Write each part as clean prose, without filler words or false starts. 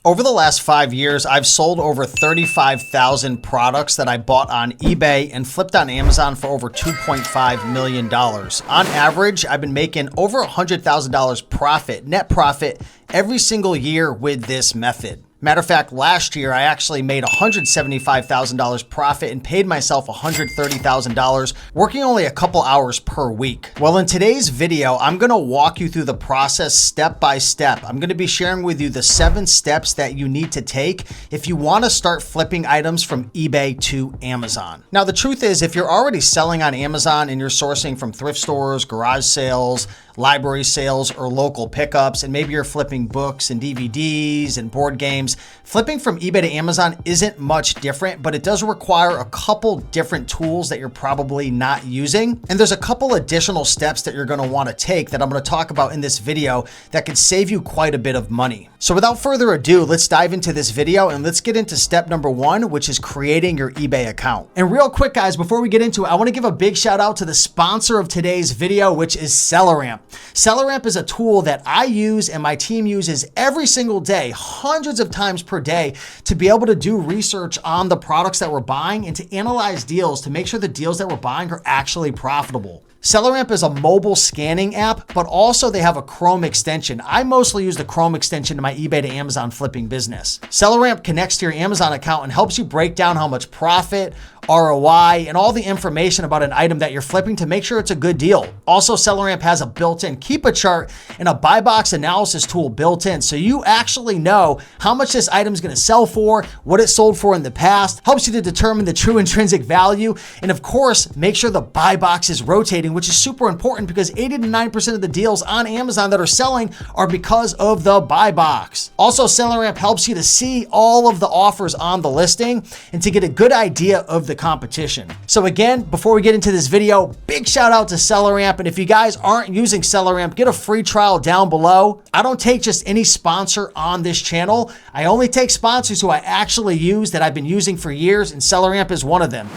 Over the last 5 years, I've sold over 35,000 products that I bought on eBay and flipped on Amazon for over $2.5 million. On average, I've been making over $100,000 profit, net profit, every single year with this method. Matter of fact, last year I actually made $175,000 profit and paid myself $130,000, working only a couple hours per week. Well, in today's video, I'm gonna walk you through the process step by step. I'm gonna be sharing with you the 7 steps that you need to take if you wanna start flipping items from eBay to Amazon. Now, the truth is, if you're already selling on Amazon and you're sourcing from thrift stores, garage sales, library sales, or local pickups, and maybe you're flipping books and DVDs and board games, flipping from eBay to Amazon isn't much different, but it does require a couple different tools that you're probably not using. And there's a couple additional steps that you're gonna wanna take that I'm gonna talk about in this video that could save you quite a bit of money. So without further ado, let's dive into this video and let's get into step number 1, which is creating your eBay account. And real quick, guys, before we get into it, I wanna give a big shout out to the sponsor of today's video, which is SellerAmp. SellerAmp is a tool that I use and my team uses every single day, hundreds of times per day, to be able to do research on the products that we're buying and to analyze deals to make sure the deals that we're buying are actually profitable. SellerAmp is a mobile scanning app, but also they have a Chrome extension. I mostly use the Chrome extension in my eBay to Amazon flipping business. SellerAmp connects to your Amazon account and helps you break down how much profit, ROI, and all the information about an item that you're flipping to make sure it's a good deal. Also, SellerAmp has a built-in Keep a Chart and a buy box analysis tool built in, so you actually know how much this item is going to sell for, what it sold for in the past, helps you to determine the true intrinsic value, and of course, make sure the buy box is rotating, which is super important because 80 to 90% of the deals on Amazon that are selling are because of the buy box. Also, SellerAmp helps you to see all of the offers on the listing and to get a good idea of the competition. So again, before we get into this video, big shout out to SellerAmp. And if you guys aren't using SellerAmp, get a free trial down below. I don't take just any sponsor on this channel. I only take sponsors who I actually use that I've been using for years, and SellerAmp is one of them.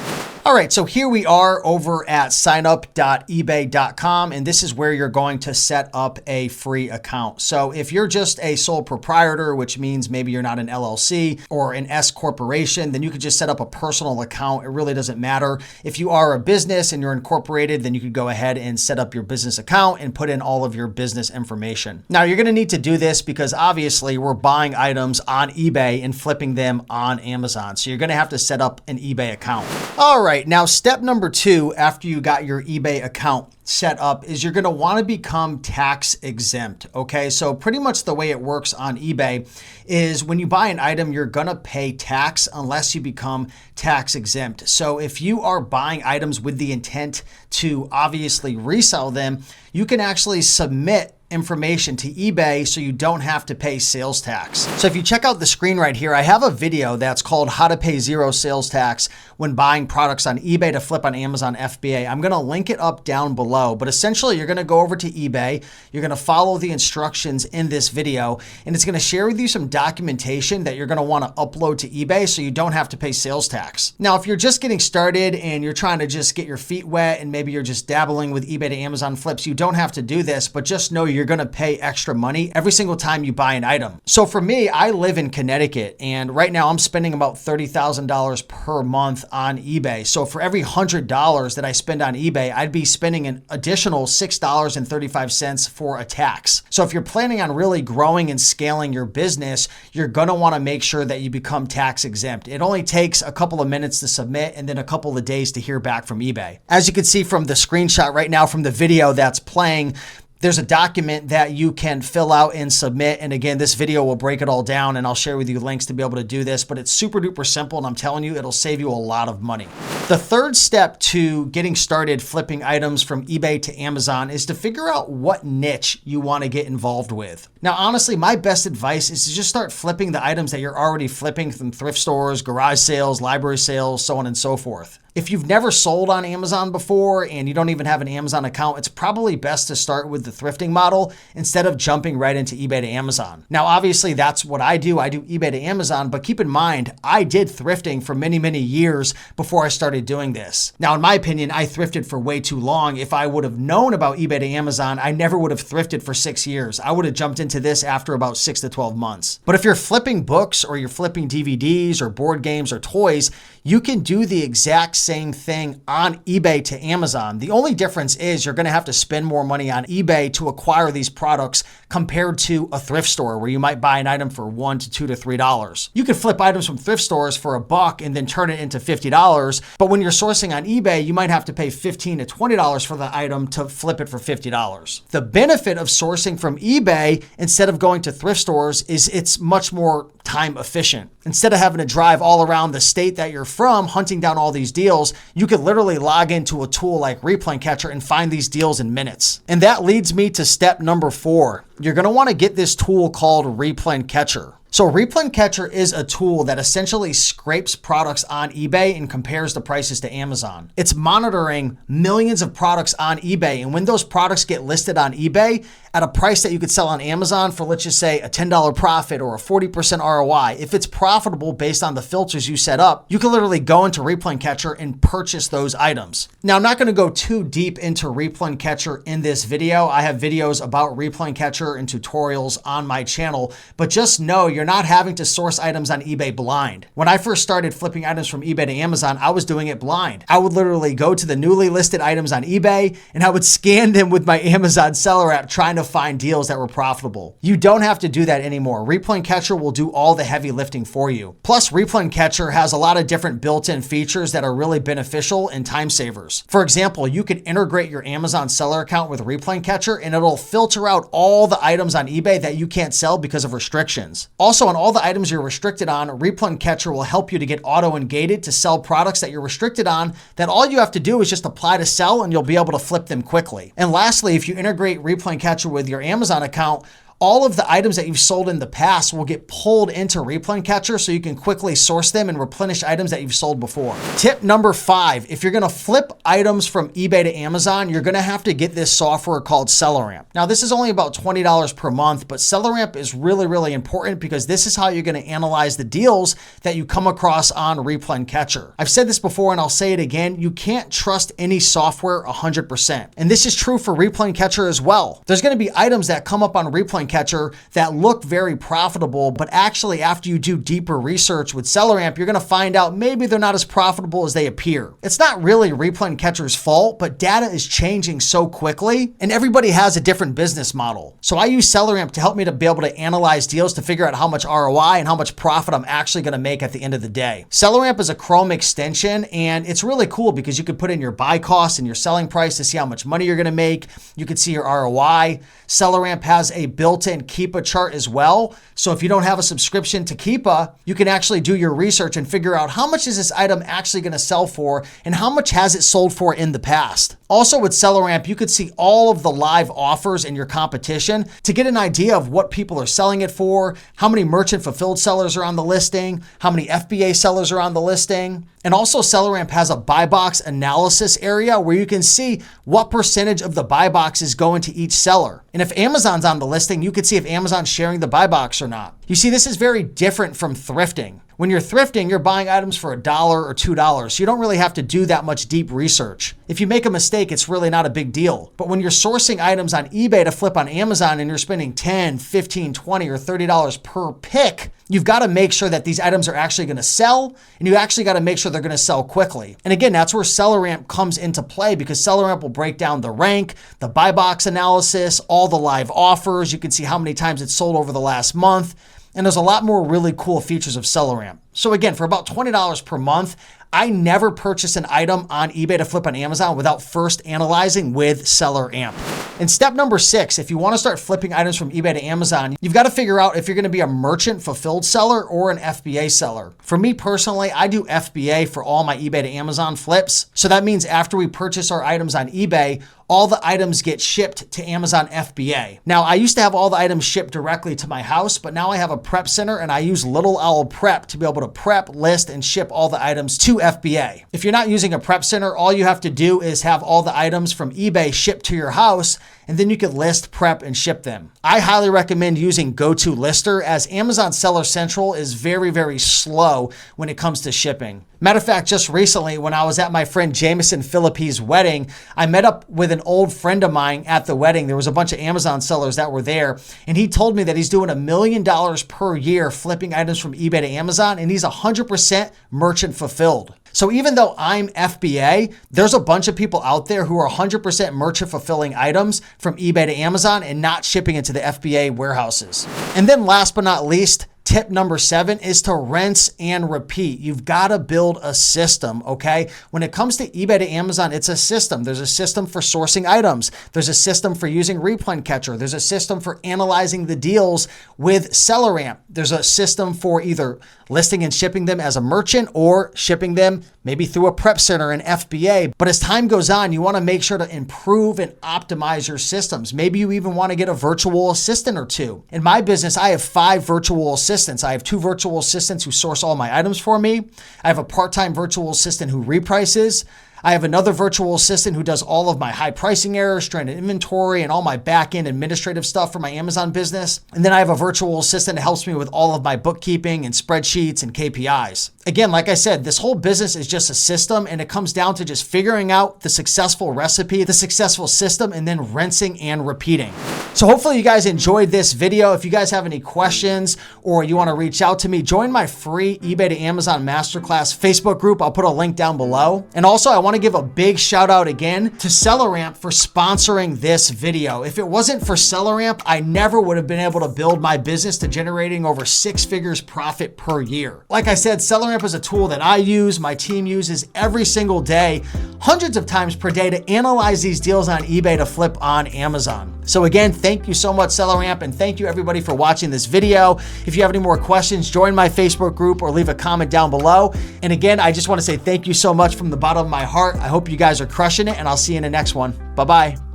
All right, so here we are over at signup.ebay.com, and this is where you're going to set up a free account. So if you're just a sole proprietor, which means maybe you're not an LLC or an S corporation, then you could just set up a personal account. It really doesn't matter. If you are a business and you're incorporated, then you could go ahead and set up your business account and put in all of your business information. Now, you're gonna need to do this because obviously we're buying items on eBay and flipping them on Amazon. So you're gonna have to set up an eBay account. All right. Now, step number 2, after you got your eBay account set up, is you're going to want to become tax exempt. Okay, so pretty much the way it works on eBay is when you buy an item, you're going to pay tax unless you become tax exempt. So if you are buying items with the intent to obviously resell them, you can actually submit information to eBay so you don't have to pay sales tax. So if you check out the screen right here, I have a video that's called How to Pay Zero Sales Tax When Buying Products on eBay to Flip on Amazon FBA. I'm gonna link it up down below, but essentially you're gonna go over to eBay, you're gonna follow the instructions in this video, and it's gonna share with you some documentation that you're gonna wanna upload to eBay so you don't have to pay sales tax. Now, if you're just getting started and you're trying to just get your feet wet and maybe you're just dabbling with eBay to Amazon flips, you don't have to do this, but just know you're going to pay extra money every single time you buy an item. So for me, I live in Connecticut, and right now I'm spending about $30,000 per month on eBay. So for every $100 that I spend on eBay, I'd be spending an additional $6.35 for a tax. So if you're planning on really growing and scaling your business, you're going to want to make sure that you become tax exempt. It only takes a couple of minutes to submit and then a couple of days to hear back from eBay. As you can see from the screenshot right now from the video that's playing, there's a document that you can fill out and submit. And again, this video will break it all down and I'll share with you links to be able to do this, but it's super duper simple. And I'm telling you, it'll save you a lot of money. The third step to getting started flipping items from eBay to Amazon is to figure out what niche you want to get involved with. Now, honestly, my best advice is to just start flipping the items that you're already flipping from thrift stores, garage sales, library sales, so on and so forth. If you've never sold on Amazon before and you don't even have an Amazon account, it's probably best to start with the thrifting model instead of jumping right into eBay to Amazon. Now, obviously that's what I do. I do eBay to Amazon, but keep in mind, I did thrifting for many, many years before I started doing this. Now, in my opinion, I thrifted for way too long. If I would have known about eBay to Amazon, I never would have thrifted for 6 years. I would have jumped into this after about 6 to 12 months. But if you're flipping books or you're flipping DVDs or board games or toys, you can do the exact same thing on eBay to Amazon. The only difference is you're going to have to spend more money on eBay to acquire these products compared to a thrift store where you might buy an item for $1 to $2 to $3. You could flip items from thrift stores for $1 and then turn it into $50. But when you're sourcing on eBay, you might have to pay $15 to $20 for the item to flip it for $50. The benefit of sourcing from eBay instead of going to thrift stores is it's much more time efficient. Instead of having to drive all around the state that you're from, hunting down all these deals, you could literally log into a tool like Replay Catcher and find these deals in minutes. And that leads me to step number 4. You're going to want to get this tool called Replay Catcher. So Replay Catcher is a tool that essentially scrapes products on eBay and compares the prices to Amazon. It's monitoring millions of products on eBay, and when those products get listed on eBay at a price that you could sell on Amazon for, let's just say, a $10 profit or a 40% ROI, if it's profitable based on the filters you set up, you can literally go into Replay Catcher and purchase those items. Now, I'm not going to go too deep into Replay Catcher in this video. I have videos about Replay Catcher and tutorials on my channel, but just know you're not having to source items on eBay blind. When I first started flipping items from eBay to Amazon, I was doing it blind. I would literally go to the newly listed items on eBay and I would scan them with my Amazon seller app trying to find deals that were profitable. You don't have to do that anymore. Replay Catcher will do all the heavy lifting for you. Plus, Replay Catcher has a lot of different built-in features that are really beneficial and time savers. For example, you could integrate your Amazon seller account with Replay Catcher and it'll filter out all the items on eBay that you can't sell because of restrictions. Also, on all the items you're restricted on, Replay Catcher will help you to get auto-ungated to sell products that you're restricted on that all you have to do is just apply to sell and you'll be able to flip them quickly. And lastly, if you integrate Replay Catcher with your Amazon account, all of the items that you've sold in the past will get pulled into Replay Catcher so you can quickly source them and replenish items that you've sold before. Tip number 5, if you're gonna flip items from eBay to Amazon, you're gonna have to get this software called SellerAmp. Now, this is only about $20 per month, but SellerAmp is really, really important because this is how you're gonna analyze the deals that you come across on Replay Catcher. I've said this before and I'll say it again, you can't trust any software 100%. And this is true for Replay Catcher as well. There's gonna be items that come up on Replay Catcher that look very profitable, but actually after you do deeper research with SellerAmp, you're going to find out maybe they're not as profitable as they appear. It's not really Replay Catcher's fault, but data is changing so quickly and everybody has a different business model. So I use SellerAmp to help me to be able to analyze deals to figure out how much ROI and how much profit I'm actually going to make at the end of the day. SellerAmp is a Chrome extension and it's really cool because you could put in your buy cost and your selling price to see how much money you're going to make. You could see your ROI. SellerAmp has a built-in Keepa chart as well. So if you don't have a subscription to Keepa, you can actually do your research and figure out how much is this item actually going to sell for and how much has it sold for in the past. Also with SellerAmp, you could see all of the live offers in your competition to get an idea of what people are selling it for, how many merchant fulfilled sellers are on the listing, how many FBA sellers are on the listing. And also SellerAmp has a buy box analysis area where you can see what percentage of the buy box is going to each seller. And if Amazon's on the listing, you could see if Amazon's sharing the buy box or not. You see, this is very different from thrifting. When you're thrifting, you're buying items for $1 or $2. So you don't really have to do that much deep research. If you make a mistake, it's really not a big deal. But when you're sourcing items on eBay to flip on Amazon and you're spending $10, $15, $20, or $30 per pick, you've got to make sure that these items are actually going to sell, and you actually got to make sure they're going to sell quickly. And again, that's where SellerAmp comes into play because SellerAmp will break down the rank, the buy box analysis, all the live offers. You can see how many times it's sold over the last month. And there's a lot more really cool features of SellerAmp. So again, for about $20 per month, I never purchase an item on eBay to flip on Amazon without first analyzing with SellerAmp. And step number 6, if you want to start flipping items from eBay to Amazon, you've got to figure out if you're going to be a merchant fulfilled seller or an FBA seller. For me personally, I do FBA for all my eBay to Amazon flips. So that means after we purchase our items on eBay, all the items get shipped to Amazon FBA. Now, I used to have all the items shipped directly to my house, but now I have a prep center and I use Little Owl Prep to be able to to prep, list, and ship all the items to FBA. If you're not using a prep center, all you have to do is have all the items from eBay shipped to your house, and then you could list, prep, and ship them. I highly recommend using GoToLister, as Amazon Seller Central is very, very slow when it comes to shipping. Matter of fact, just recently when I was at my friend Jameson Phillippe's wedding, I met up with an old friend of mine at the wedding. There was a bunch of Amazon sellers that were there, and he told me that he's doing $1 million per year flipping items from eBay to Amazon, and he's 100% merchant fulfilled. So even though I'm FBA, there's a bunch of people out there who are 100% merchant fulfilling items from eBay to Amazon and not shipping into the FBA warehouses. And then last but not least, tip number 7 is to rinse and repeat. You've got to build a system, okay? When it comes to eBay to Amazon, it's a system. There's a system for sourcing items. There's a system for using Replen Catcher. There's a system for analyzing the deals with SellerAmp. There's a system for either listing and shipping them as a merchant or shipping them maybe through a prep center in FBA. But as time goes on, you want to make sure to improve and optimize your systems. Maybe you even want to get a virtual assistant or two. In my business, I have 5 virtual assistants. I have 2 virtual assistants who source all my items for me. I have a part-time virtual assistant who reprices. I have another virtual assistant who does all of my high pricing errors, stranded inventory, and all my back-end administrative stuff for my Amazon business. And then I have a virtual assistant that helps me with all of my bookkeeping and spreadsheets and KPIs. Again, like I said, this whole business is just a system, and it comes down to just figuring out the successful recipe, the successful system, and then rinsing and repeating. So hopefully you guys enjoyed this video. If you guys have any questions or you want to reach out to me, join my free eBay to Amazon Masterclass Facebook group. I'll put a link down below. And also I want to give a big shout out again to SellerAmp for sponsoring this video. If it wasn't for SellerAmp, I never would have been able to build my business to generating over 6 figures profit per year. Like I said, SellerAmp is a tool that I use, my team uses every single day, hundreds of times per day, to analyze these deals on eBay to flip on Amazon. So again, thank you so much, SellerAmp, and thank you everybody for watching this video. If you have any more questions, join my Facebook group or leave a comment down below. And again, I just want to say thank you so much from the bottom of my heart. I hope you guys are crushing it, and I'll see you in the next one. Bye-bye.